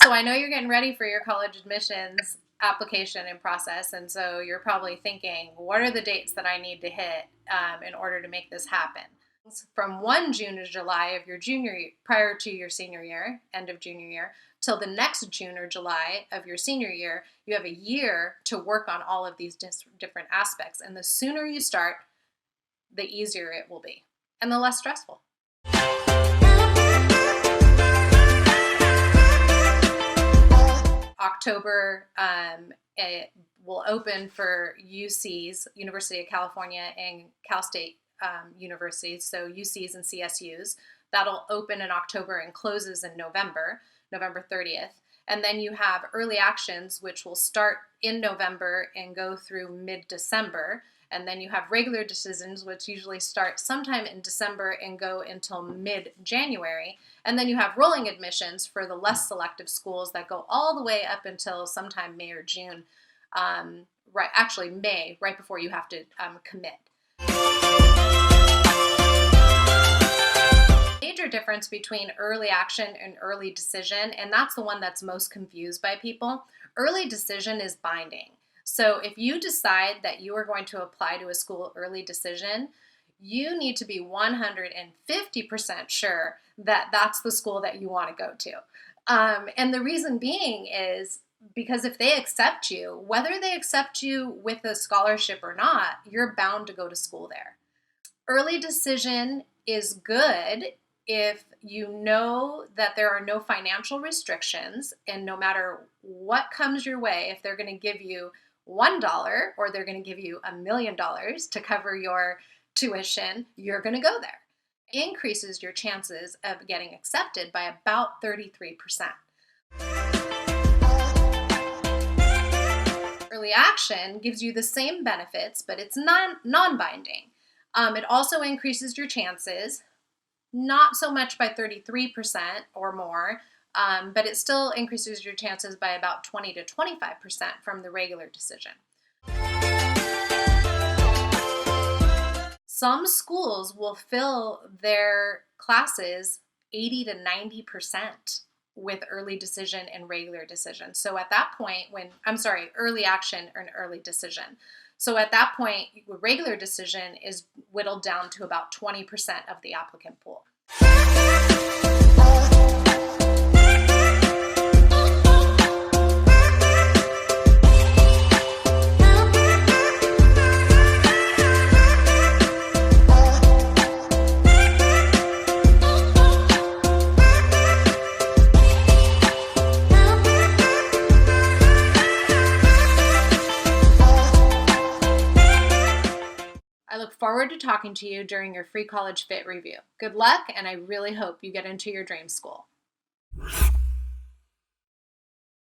So I know you're getting ready for your college admissions application and process, and so you're probably thinking, what are the dates that I need to hit in order to make this happen? From 1 June to July of your junior year, prior to your senior year, end of junior year, till the next June or July of your senior year, you have a year to work on all of these different aspects. And the sooner you start, the easier it will be and the less stressful. October, it will open for UCs, University of California and Cal State universities, so UCs and CSUs. That'll open in October and closes in November 30th. And then you have early actions, which will start in November and go through mid-December. And then you have regular decisions, which usually start sometime in December and go until mid-January. And then you have rolling admissions for the less selective schools that go all the way up until sometime May or June. May, right before you have to commit. Major difference between early action and early decision, and that's the one that's most confused by people. Early decision is binding. So if you decide that you are going to apply to a school early decision, you need to be 150% sure that that's the school that you want to go to. And the reason being is because if they accept you, whether they accept you with a scholarship or not, you're bound to go to school there. Early decision is good if you know that there are no financial restrictions, and no matter what comes your way, if they're going to give you $1 or they're going to give you $1 million to cover your tuition, you're going to go there. It increases your chances of getting accepted by about 33%. Early action gives you the same benefits, but it's non-binding. It also increases your chances, not so much by 33% or more, but it still increases your chances by about 20 to 25% from the regular decision. Some schools will fill their classes 80 to 90% with early decision and regular decision. So at that point, early action and early decision. So at that point, regular decision is whittled down to about 20% of the applicant pool. I look forward to talking to you during your free college fit review. Good luck, and I really hope you get into your dream school.